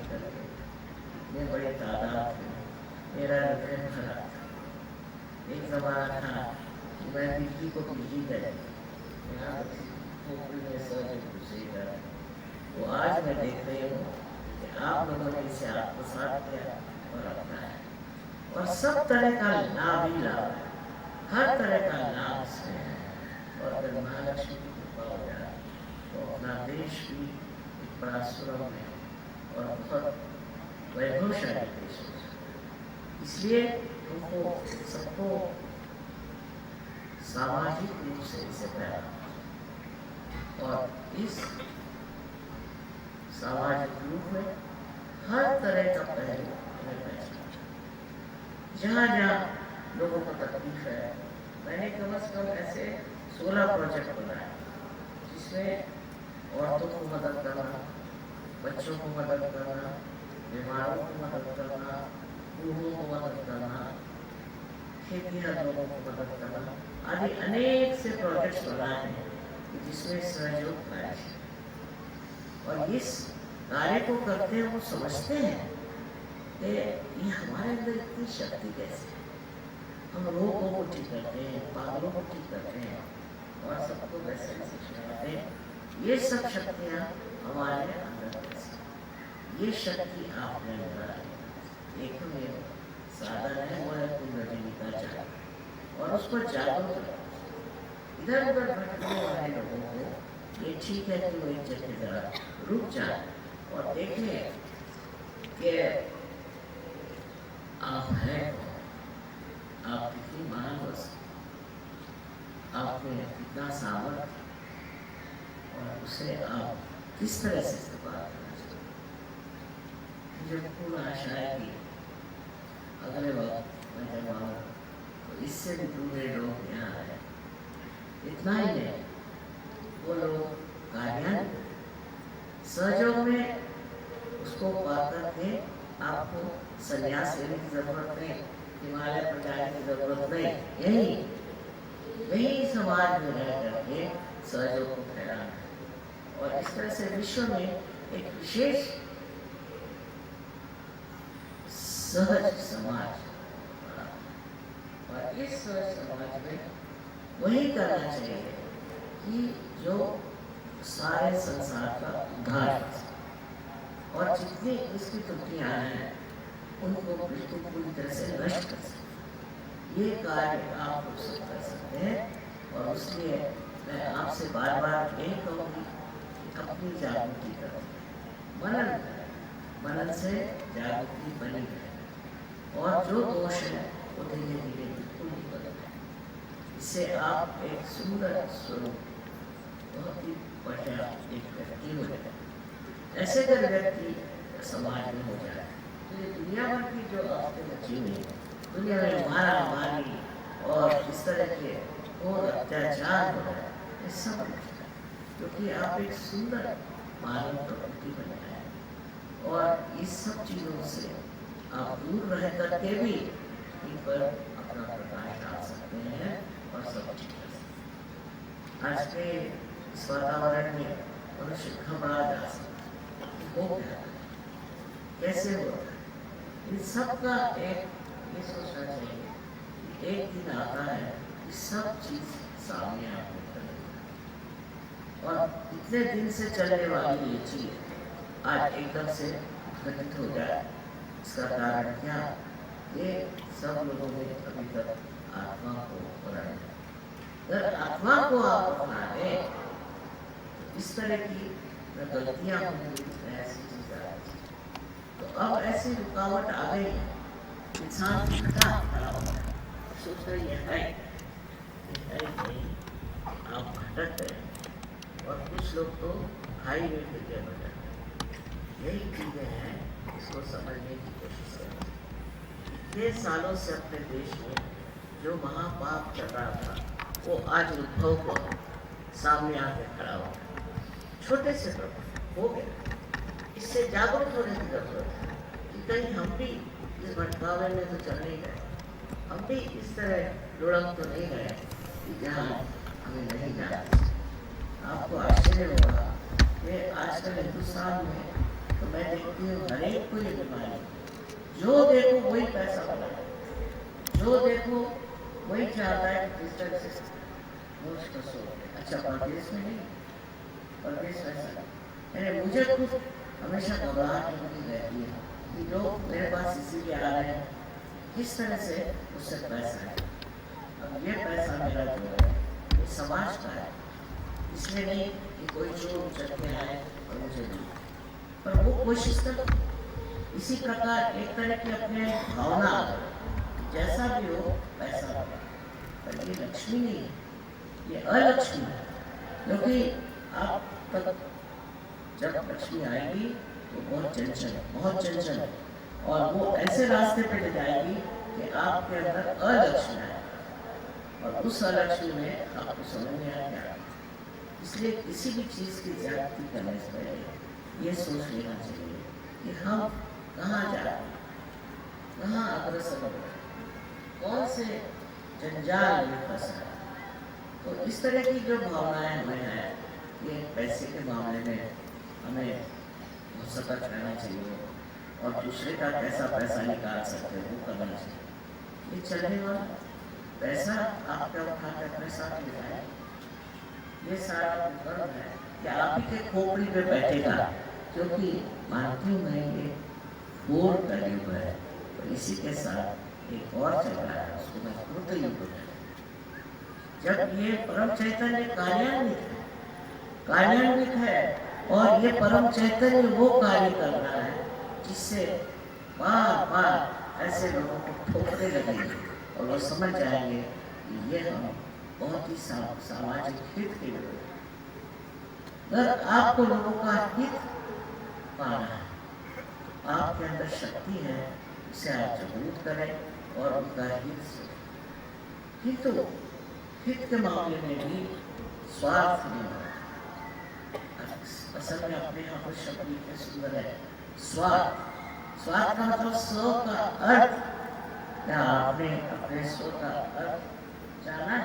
करके इतने बड़ी तादाद में मेरा हृदय भरा था। एक ज़माना था कि मैं बिजली को बिजली कहती, यहाँ खोपड़ी में सर घुसेगा। वो आज मैं देख रही हूँ कि आप लोगों ने इसे आत्मसात किया और अपनाया, और सब तरह का लाभ ही लाभ है, हर तरह का लाभ इसमें है। और अगर महालक्ष्मी की कृपा हो जाए तो अपना देश भी एक बड़ा सुरम्य और बहुत वैभवशाली देश हो जाए। इसलिए हमको सबको सामाजिक रूप से इसे प्यार और इस सामाजिक रूप में हर तरह का पहलू हमें पहचान, जहाँ जहाँ लोगों को तकलीफ है, मैंने कम से कम ऐसे 16 प्रोजेक्ट बनाए जिसमें औरतों को मदद करना, बच्चों को मदद करना, बीमारों को मदद करना, बूढ़ों को मदद करना, खेतिहर लोगों को मदद करना आदि अनेक से प्रोजेक्ट्स बनाए हैं जिसमें सहयोग पाया है। और इस कार्य को करते हैं वो समझते हैं कि ये हमारे अंदर इतनी शक्ति कैसे है। हम रोगों को ठीक करते हैं, पागलों को ठीक करते हैं और सबको वैसे सिखाते हैं। ये सब शक्तियाँ हमारे अंदर कैसे, ये शक्ति आपने अंदर आई। एक में साधन है वो है कुंडलिनी का जाप, और उसको जागरूक करो। इधर उधर भटकने वाले लोगों को ये ठीक है कि वो एक जगह जरा रुक जाए और देखें कि आप हैं, आप कितनी महान, आप में कितना सामर्थ्य, और उसे आप किस तरह से इस्तेमाल करना चाहिए। मुझे पूर्ण आशा है कि अगले वक्त मैं जब आऊँ तो इससे भी दूसरे लोग यहाँ आए। इतना ही नहीं, वो लोग कार्यान्वित सहयोग में उसको पा करके आपको संन्यास लेने की जरूरत नहीं, हिमालय पर जाने की जरूरत नहीं, यही समाज में रह करके सहयोग को फैलाना है। और इस तरह से विश्व में एक विशेष सहज समाज, और इस सहज समाज में वही करना चाहिए कि जो सारे संसार का उद्धार कर सके, और जितनी इसकी त्रुटियां हैं उनको बिल्कुल पूरी तरह से नष्ट कर सके। ये कार्य आप लोग सब कर सकते हैं, और उसलिए मैं आपसे बार बार यही कहूँगी कि अपनी जागृति करो, मनन से जागृति बनी रहे, और जो दोष है वो धीरे धीरे बिल्कुल निकल जाए। इससे आप एक सुंदर स्वरूप, बहुत ही बढ़िया एक व्यक्ति हो जाए। ऐसे अगर व्यक्ति समाज में हो जाए तो ये दुनिया भर की जो आपके बची हुई दुनिया में मारा मारी और इस तरह के और अत्याचार हो रहा है, ये सब क्योंकि आप एक सुंदर मानव प्रकृति बन गए, और इस सब चीज़ों से आप दूर रह करके भी इन पर अपना प्रकाश डाल सकते हैं और सब चीज कर सकते हैं। आज के इस वातावरण में मनुष्य घबरा जा सकता है, वो क्या कैसे हो, इन सब का एक ये सोचना चाहिए कि एक दिन आता है कि सब चीज सामने आपको करेगी, और इतने दिन से चलने वाली ये चीज आज एकदम से घटित हो जाए। इसका कारण क्या? ये सब लोगों ने अभी तक आत्मा को अपनाया। अगर आत्मा को आप अपना लें तो इस तरह की गलतियां होंगी, ऐसी चीज आ रही। तो अब ऐसी रुकावट आ गई है, इंसान खड़ा हो गया, सोच रही है आप भटक गए, और कुछ लोग तो हाईवे पे गए भटक। यही चीजें हैं, इसको समझने की कोशिश करें। इतने सालों से अपने देश में जो महापाप चल रहा था वो आज उद्भव को सामने आके खड़ा हो गया, छोटे से प्रभाव हो गया। इससे जागरूक होने की जरूरत है कि कहीं हम भी इस भटकावे में तो चल नहीं गए, हम भी इस तरह लुढ़क तो नहीं गए कि जहाँ हमें नहीं जाना। आपको आश्चर्य होगा कि आजकल हिंदुस्तान में तो मैं देखता देखती हूँ हर एक को ये बीमारी, जो देखो वही पैसा वाला है, जो देखो वही चाहता है कि किस तरह से मुझ को सो। अच्छा परदेश में नहीं, परदेश वैसा नहीं। मैंने मुझे खुद हमेशा घबराहट होती रहती है कि लोग मेरे पास इसीलिए आ रहे हैं किस तरह से उससे पैसा है। अब ये पैसा मेरा जो है ये समाज का है, इसलिए नहीं कि कोई चोर उचक के आए और मुझे नहीं, पर वो कोशिश कर इसी प्रकार एक तरह की अपने भावना जैसा भी हो पैसा हो, पर ये लक्ष्मी नहीं है, ये अलक्ष्मी है। क्योंकि आप तक जब लक्ष्मी आएगी तो बहुत चंचल, बहुत चंचल, और वो ऐसे रास्ते पे ले जाएगी कि आपके अंदर अलक्ष्मी आए, और उस अलक्ष्मी में आपको समझ में आ गया। इसलिए किसी भी चीज़ की ज्यादती करने से पहले ये सोच लेना चाहिए कि हम कहाँ जा रहे हैं, कहाँ अग्रसर हो रहे हैं, कौन से जंजाल में फंसा है। तो इस तरह की जो भावनाएं हमें हैं, ये पैसे के मामले में हमें बहुत सतर्क रहना चाहिए, और दूसरे का कैसा पैसा निकाल सकते हैं वो करना चाहिए। ये चलने वाला पैसा आपका उठा के अपने साथ ले जाए, ये सारा कर्म है कि आप ही के खोपड़ी पे बैठेगा, क्योंकि मानती हूँ मैं ये बोर्ड का युग है, तो इसी के साथ एक और चल रहा है, उसको मैं कृत युग है। जब ये परम चैतन्य कार्यान्वित है, और ये परम चैतन्य वो कार्य कर रहा है जिससे बार बार ऐसे लोगों को ठोकरे लगेंगे, और वो समझ जाएंगे कि ये हम बहुत ही सामाजिक हित के लिए, अगर आपको लोगों का हित पाना है, आपके अंदर शक्ति है, उसे आप जागरूक करें और उनका हित के मामले में भी स्वार्थ नहीं होना। असल में अपने यहाँ पर शब्द लिखने सुंदर है, स्वार्थ। स्वार्थ का मतलब स्व का अर्थ, क्या आपने अपने स्व का अर्थ जाना है?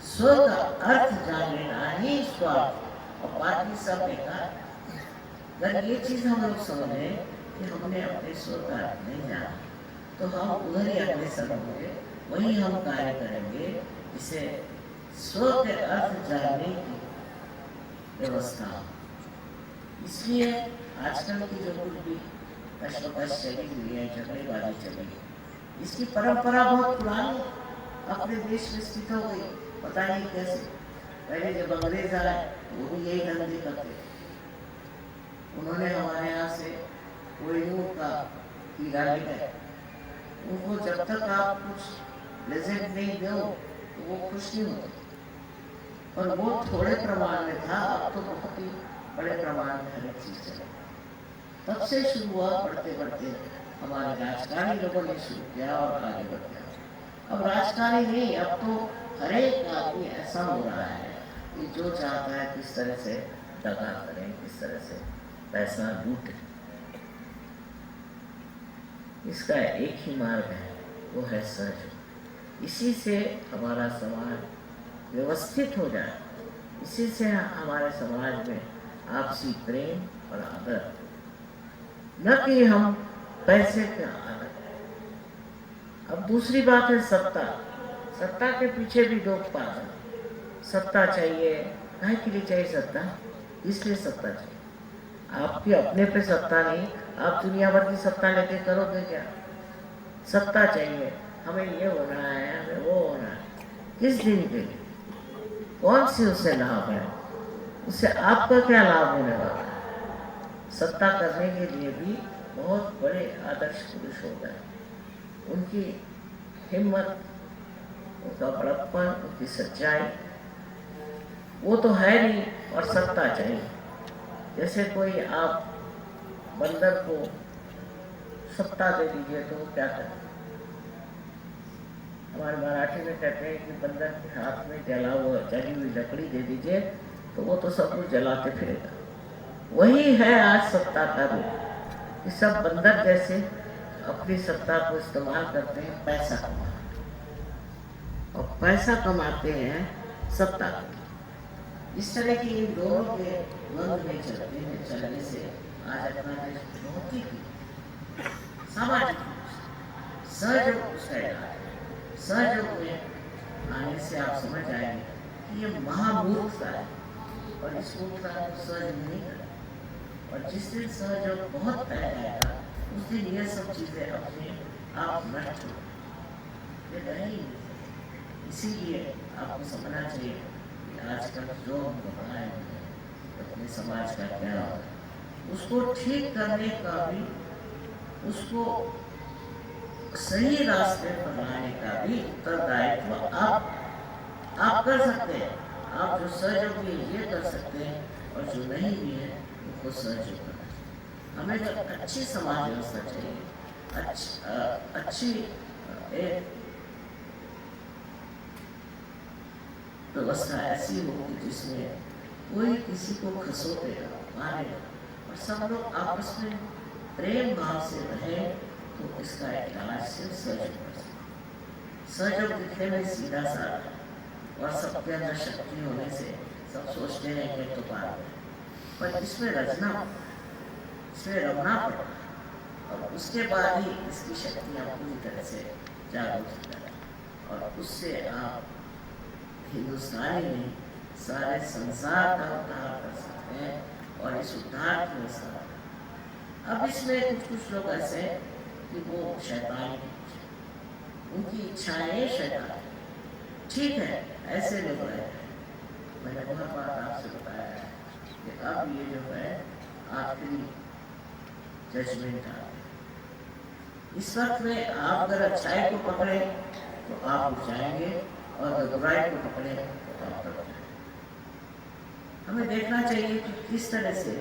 स्व का अर्थ जान लेना ही स्वार्थ, और बाकी सब बेकार। अगर ये चीज हम लोग समझे कि हमने अपने स्व का अर्थ नहीं जाना, तो हम उधर ही अग्रसर होंगे, वही हम कार्य करेंगे। इसे स्व के अर्थ जानने की व्यवस्था। इसलिए आजकल की जो कुछ भी कश्मकश चली हुई है, झगड़ेबाजी चली, इसकी परंपरा बहुत पुरानी अपने देश में स्थित हो गई, पता नहीं कैसे। पहले जब अंग्रेज आए वो भी यही धंधे करते, उन्होंने हमारे यहाँ से कोहिनूर का हीरा ले गए, उनको जब तक आप कुछ प्रेजेंट नहीं दो तो वो खुश नहीं होते, और वो थोड़े प्रमाण में था, अब तो बहुत ही बड़े प्रमाण में हर एक चीज चले। तब से शुरू हुआ, बढ़ते बढ़ते हमारे राजकारी लोगों ने शुरू किया और आगे बढ़ गया। अब राजकारी नहीं, अब तो हर एक आदमी ऐसा हो रहा है कि जो चाहता है किस तरह से दगा करें, किस तरह से पैसा लूटें। इसका एक ही मार्ग है, वो है सहयोग। इसी से हमारा समाज व्यवस्थित हो जाए, इसी से हमारे समाज में आपसी प्रेम और आदर, न कि हम पैसे के आदर। अब दूसरी बात है सत्ता। सत्ता के पीछे भी लोग पागल। सत्ता चाहिए, काहे के लिए चाहिए सत्ता? इसलिए सत्ता चाहिए, आपकी अपने पे सत्ता नहीं, आप दुनिया भर की सत्ता लेके करोगे क्या? सत्ता चाहिए, हमें ये होना है, हमें वो होना है, किस दिन के लिए? कौन सी उससे लाभ है? उससे आपका क्या लाभ होने वाला है? सत्ता करने के लिए भी बहुत बड़े आदर्श पुरुष हो गए, उनकी हिम्मत, उनका बड़प्पन, उनकी सच्चाई, वो तो है नहीं, और सत्ता चाहिए। जैसे कोई आप बंदर को सत्ता दे दीजिए तो वो क्या करे? हमारे मराठी में कहते हैं कि बंदर के हाथ में जली हुई लकड़ी दे दीजिए तो वो तो सब कुछ जलाते फिरेगा। वही है आज सत्ता का रूप, कि सब बंदर जैसे अपनी सत्ता को इस्तेमाल करते हैं पैसा कमाने, और पैसा कमाते हैं सत्ता को। इस तरह की इन दोनों के द्वंद्व में चलते हैं, चलने से आज अपना देश सामाजिक रूप से सहयोग उसका इलाज है। सहयोग में आने से आप समझ जाएंगे कि ये महामूर्खता है और इस मूर्खता को सहयोग नहीं करें। और जिस दिन सहयोग बहुत फैल जाएगा उस दिन ये सब चीजें अपने आप नष्ट हो ये नहीं। इसीलिए आपको समझना चाहिए कि आजकल जो हम घटनाएं हुई हैं अपने समाज का क्या हो उसको ठीक करने का भी उसको सही रास्ते पर लाने का भी उत्तरदायित्व आप कर सकते हैं। आप जो सहयोग भी ये कर सकते हैं और जो नहीं भी है उनको सहयोग करना है। हमें तो अच्छी समाज व्यवस्था चाहिए, अच्छी एक व्यवस्था ऐसी होगी जिसमें कोई किसी को खसोटेगा मारेगा और सब लोग आपस में प्रेम भाव से रहे तो इसका इलाज सिर्फ सहयोग कर सकते। सहयोग दिखने में सीधा सा और सबके अंदर शक्ति होने से सब सोचते हैं कि तो पार पर इसमें रचना इसमें रमना पड़ता और उसके बाद ही इसकी शक्तियाँ पूरी तरह से जागरूक हो जाती और उससे आप हिंदुस्तानी में सारे संसार का उद्धार कर सकते हैं और इस उद्धार की व्यवस्था। अब इसमें कुछ लोग ऐसे कि वो शैतान उनकी इच्छाएं शैतान ठीक है ऐसे लोग रहे। मैंने बहुत बार आपसे बताया है कि अब ये जो है आखिरी जजमेंट आ गया। इस वक्त में आप अगर अच्छाई को पकड़े तो आप उठ जाएंगे और बुराई को पकड़े तो आप तक जाएंगे। हमें देखना चाहिए कि किस तरह से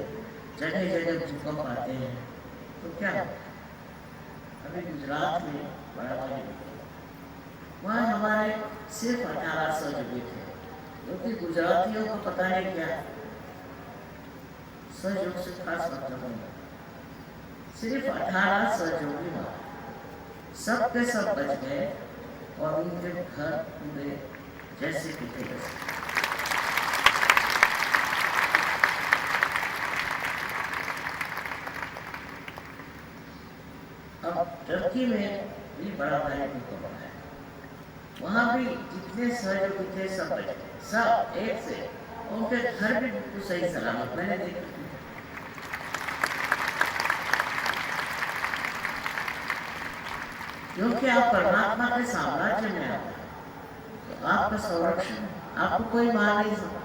जगह जगह भूकंप आते हैं तो क्या अभी गुजरात में बड़ा वहाँ हमारे सिर्फ 1800 जगह थे क्योंकि गुजरातियों को पता नहीं क्या सहयोग से खास मतलब नहीं सिर्फ 18 सहयोगी वहाँ सब के सब बच गए और उनके घर पूरे जैसे कि थे। अब टर्की में भी बड़ा भारी भूकंप आया वहाँ भी जितने सहयोगी थे सब बच गए सब एक से उनके घर भी बिल्कुल सही सलामत मैंने देखा। क्योंकि आप परमात्मा के साम्राज्य में आते हैं तो आपका संरक्षण आपको कोई मार नहीं सकता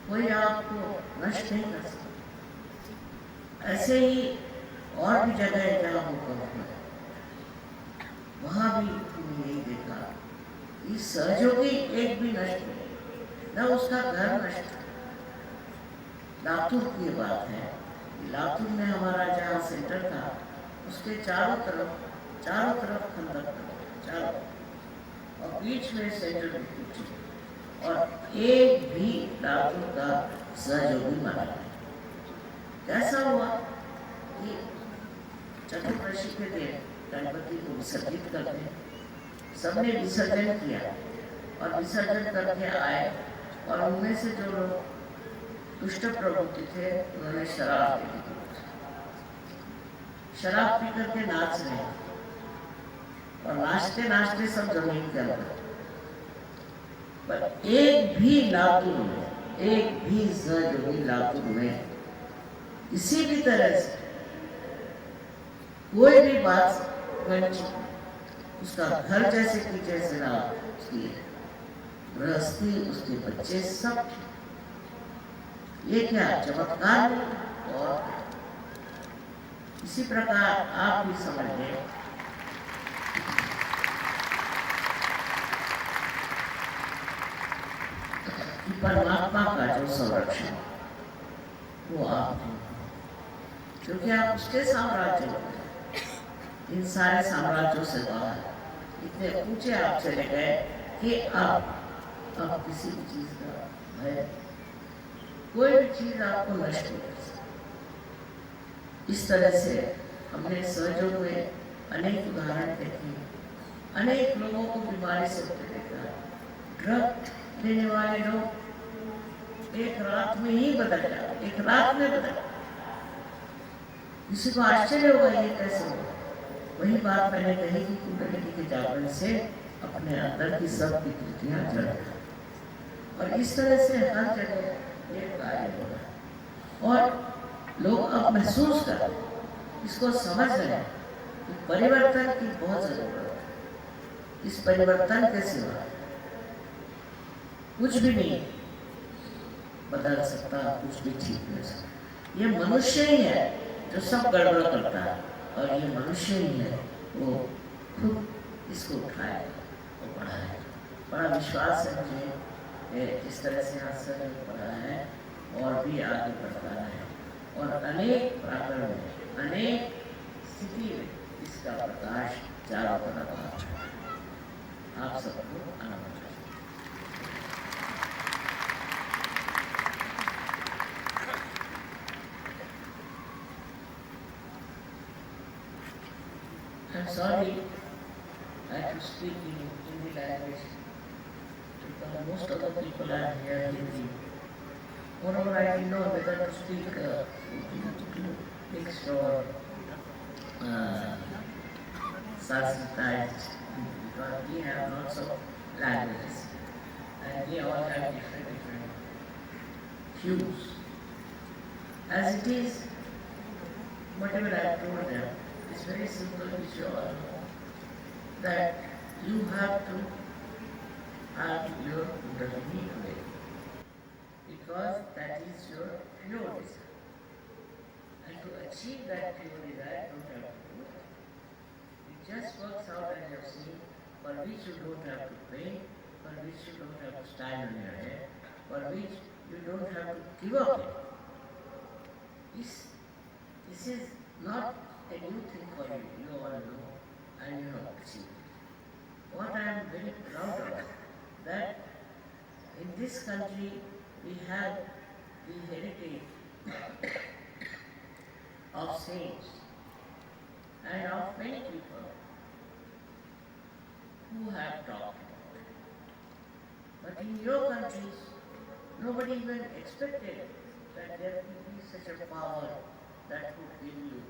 कोई आपको नष्ट नहीं कर सकता। ऐसे ही और भी जगह है जहाँ भूकंप हुआ वहाँ भी तुमने यही देखा कि सहयोगी एक भी नष्ट नहीं न उसका घर नष्ट। लातूर की बात है लातूर में हमारा जहाँ सेंटर था उसके चारों तरफ खंडक चारों और बीच में सेंटर बिल्कुल और एक भी लातूर का सहयोगी माना नहीं। कैसा हुआ कि चतुर्दशी के दिन गणपति को विसर्जित करते सबने विसर्जन किया और विसर्जन करके आए और उनमें से जो लोग दुष्ट प्रवृत्ति थे उन्होंने शराब पी करके नाच रहे और नाचते नाचते सब जमीन के अंदर पर एक भी लातूर में एक भी सहयोगी लातूर में किसी भी तरह से कोई भी बात उसका घर जैसे कि जैसे ना उसकी गृहस्थी उसके बच्चे सब ये क्या चमत्कार और इसी प्रकार आप भी समझ लें कि परमात्मा का जो संरक्षण वो आप क्योंकि आप उसके साम्राज्य में इन सारे साम्राज्यों से बाहर इतने ऊंचे आप चले गए कि आप किसी भी चीज का भय कोई भी चीज आपको नष्ट नहीं कर सकती। इस तरह से हमने सहयोग में अनेक उदाहरण देखे अनेक लोगों को बीमारी से देखा ड्रग लेने वाले लोग एक रात में ही बदल जाते एक रात में बदल किसी को आश्चर्य होगा ये कैसे होगा। वही बात मैंने कही कि कुंडलिनी के जागरण से अपने अंदर की सब विकृतियां जड़ जाती, और इस तरह से हर जगह ये कार्य हो रहा है। और लोग अब महसूस कर रहे हैं, इसको समझ रहे हैं कि परिवर्तन की बहुत जरूरत है। इस परिवर्तन के सिवा कुछ भी नहीं बदल सकता, कुछ भी ठीक नहीं हो सकता। ये मनुष्य ही है जो सब गड़बड़ करता है, और ये मनुष्य ही है वो खुद इसको उठाए और बढ़ाए। बड़ा विश्वास है मुझे जिस तरह से आश्चर्य पड़ा है और भी आगे बढ़ता है, और अनेक प्रांगण में अनेक स्थिति में इसका प्रकाश चारों तरफ आ रहा है। आप सबको आनंद। I'm sorry, I have to speak in Hindi language because most of the people are here Hindi. Moreover, I didn't know whether to speak mixed or Sanskritized, because we have lots of languages and they all have different hues. As it is, whatever I have told them, it's very simple, which you all know, that you have to have your Kundalini today, because that is your pure desire. And to achieve that pure desire, you don't have to do it. It just works out as you have seen, for which you don't have to pray, for which you don't have to stand on your head, for which you don't have to give up it. This is not a new thing for you, you all know, and you have achieved it. What I am very proud of, that in this country we have the heritage of saints and of many people who have talked about it. But in your countries, nobody even expected that there could be such a power that would give you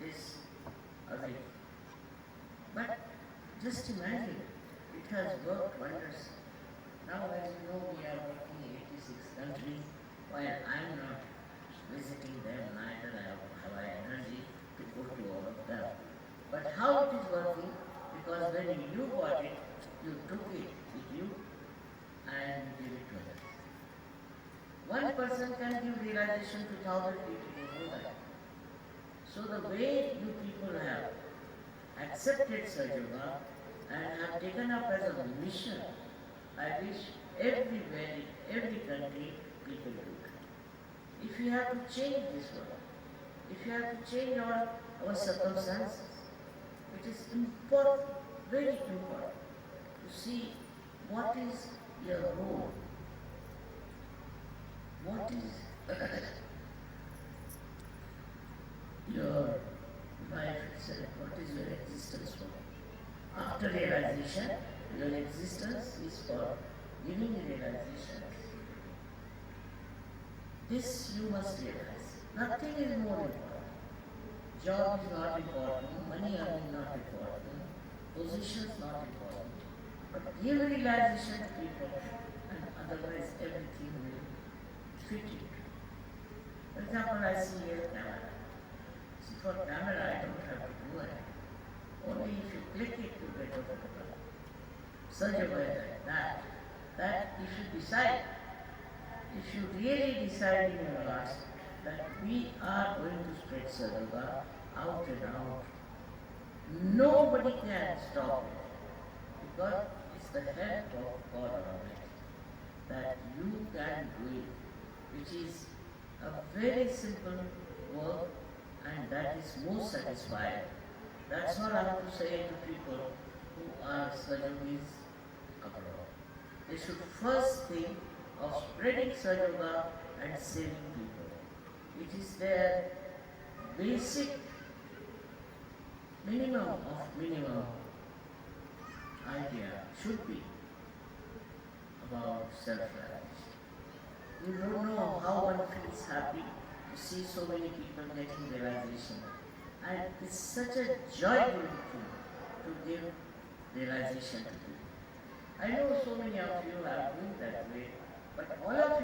this ability. But just imagine, it has worked wonders. Now, as you know, we are working in 86 countries, while I am not visiting them, neither have I energy to go to all of them. But how it is working? Because when you got it, you took it with you and gave it to others. One person can give realization to 1,000 people, you know that. So the way you people have accepted Sahaja Yoga and have taken up as a mission, I wish everywhere, in every country, people do that. If you have to change this world, if you have to change our circumstances, it is important, very important, to see what is your role, what is your life itself, what is your existence for. After realization, your existence is for giving realization. This you must realize. Nothing is more important. Job is not important, money earning not important, position is not important. But give realization to people, and otherwise everything will fit you. For example, I see here camera. For camera, I don't have to do it. Only if you click it, you get a photograph. Such a way like that. That if you decide, if you really decide in your heart that we are going to spread Sadhava out and out, nobody can stop it. Because it's the head of God Almighty that you can do it, which is a very simple work, and that is most satisfying. That's what I have to say to people who are Sahajomis abroad. They should first think of spreading Sahaja and saving people. It is their basic minimum of minimum idea should be about self-realization. You don't know how one feels happy to see so many people getting realization And it's such a joyful thing to give realization to people. I know so many of you are doing that way, but all of you